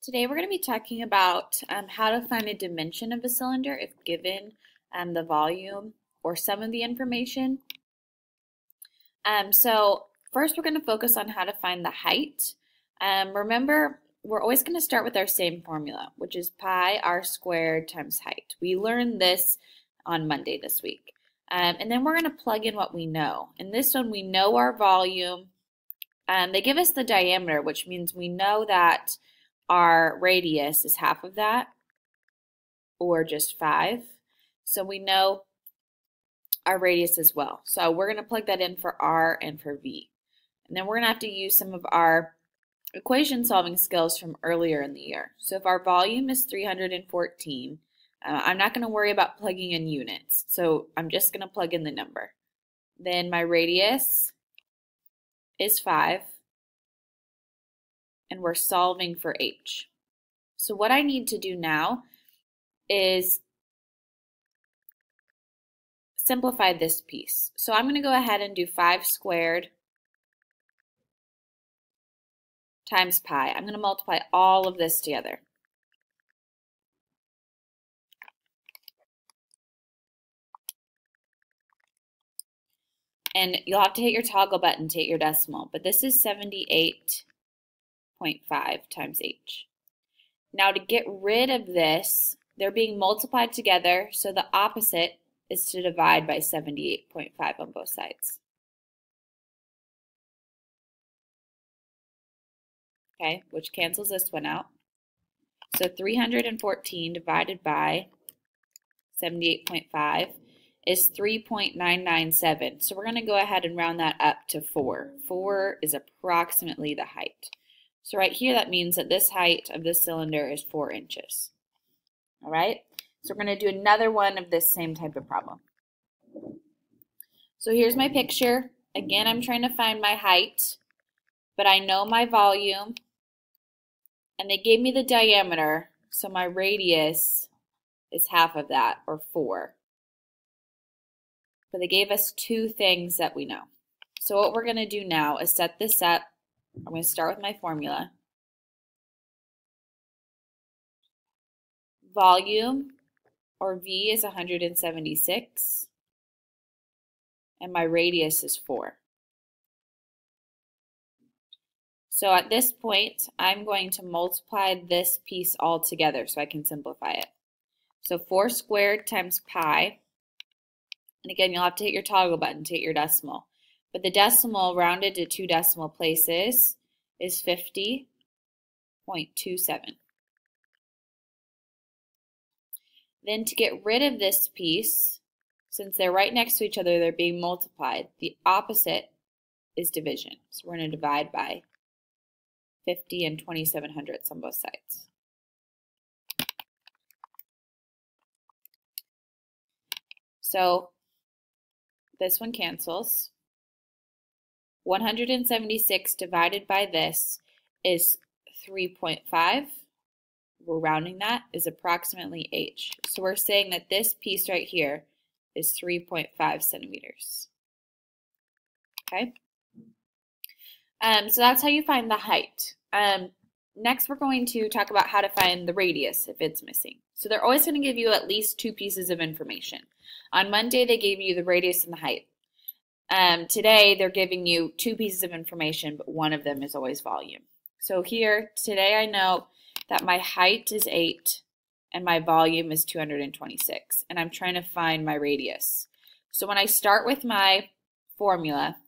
Today we're going to be talking about how to find a dimension of a cylinder if given the volume or some of the information. So first we're going to focus on how to find the height. Remember, we're always going to start with our same formula, which is pi r squared times height. We learned this on Monday this week. And then we're going to plug in what we know. In this one, we know our volume. They give us the diameter, which means we know that our radius is half of that, or just 5. So we know our radius as well. So we're going to plug that in for R and for V. And then we're going to have to use some of our equation solving skills from earlier in the year. So if our volume is 314, I'm not going to worry about plugging in units. So I'm just going to plug in the number. Then my radius is 5. And we're solving for h. So what I need to do now is simplify this piece. So I'm going to go ahead and do 5 squared times pi. I'm going to multiply all of this together. And you'll have to hit your toggle button to hit your decimal, but this is 78.5 times h. Now to get rid of this, they're being multiplied together, so the opposite is to divide by 78.5 on both sides. Okay, which cancels this one out. So 314 divided by 78.5 is 3.997. So we're going to go ahead and round that up to 4. 4 is approximately the height. So right here, that means that this height of this cylinder is 4 inches. All right, so we're going to do another one of this same type of problem. So here's my picture. Again, I'm trying to find my height, but I know my volume, and they gave me the diameter, so my radius is half of that, or 4. But they gave us 2 things that we know. So what we're going to do now is set this up. I'm going to start with my formula. Volume, or V, is 176, and my radius is 4. So at this point, I'm going to multiply this piece all together so I can simplify it. So 4 squared times pi, and again, you'll have to hit your toggle button to hit your decimal. But the decimal rounded to 2 decimal places is 50.27. Then to get rid of this piece, since they're right next to each other, they're being multiplied. The opposite is division. So we're going to divide by 50 and 2700ths on both sides. So this one cancels. 176 divided by this is 3.5. We're rounding that, is approximately h. So we're saying that this piece right here is 3.5 centimeters. Okay? So that's how you find the height. Next, we're going to talk about how to find the radius if it's missing. So they're always going to give you at least 2 pieces of information. On Monday, they gave you the radius and the height. Today, they're giving you 2 pieces of information, but one of them is always volume. So here, today I know that my height is 8 and my volume is 226, and I'm trying to find my radius. So when I start with my formula,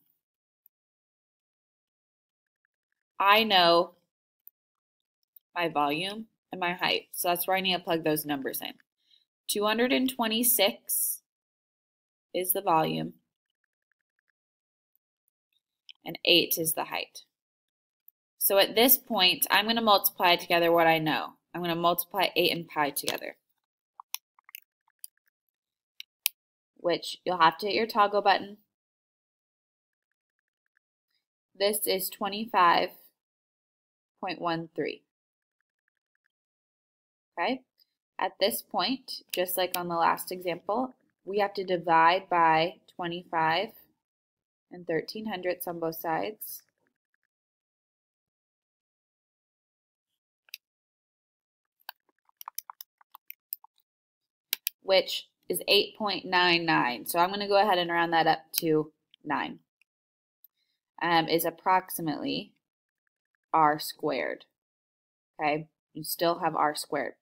I know my volume and my height, so that's where I need to plug those numbers in. 226 is the volume, and 8 is the height. So at this point, I'm going to multiply together what I know. I'm going to multiply 8 and pi together, which you'll have to hit your toggle button. This is 25.13. Okay? At this point, just like on the last example, we have to divide by 25 and 1300ths on both sides. which is 8.99. So I'm going to go ahead and round that up to 9. Is approximately r squared. Okay, you still have r squared.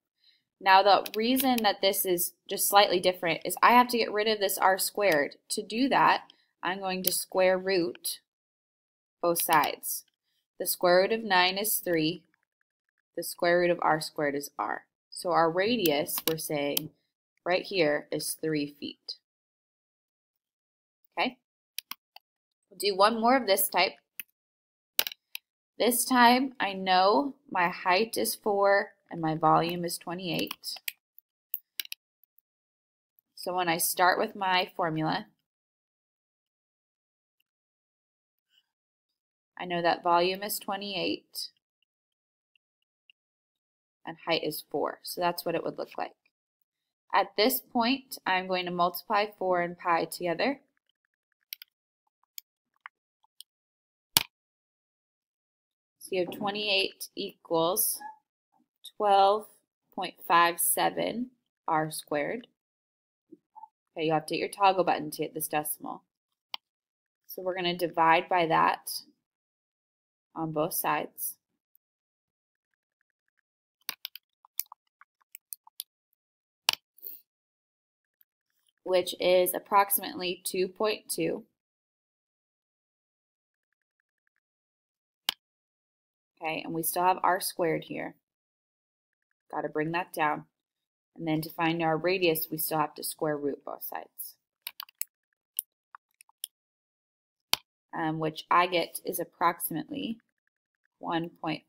Now the reason that this is just slightly different is I have to get rid of this r squared. To do that, I'm going to square root both sides. The square root of 9 is 3. The square root of r squared is r. So our radius, we're saying, right here is 3 feet. Okay? We'll do one more of this type. This time I know my height is 4 and my volume is 28. So when I start with my formula, I know that volume is 28 and height is 4. So that's what it would look like. At this point, I'm going to multiply 4 and pi together. So you have 28 equals 12.57 r squared. Okay, you have to hit your toggle button to hit this decimal. So we're going to divide by that on both sides. Which is approximately 2.2. Okay, and we still have r squared here. Got to bring that down. And then to find our radius, we still have to square root both sides. Which I get is approximately 1.5.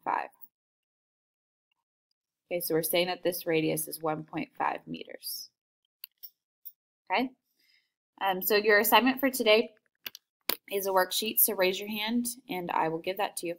Okay, so we're saying that this radius is 1.5 meters. Okay, so your assignment for today is a worksheet, so raise your hand and I will give that to you.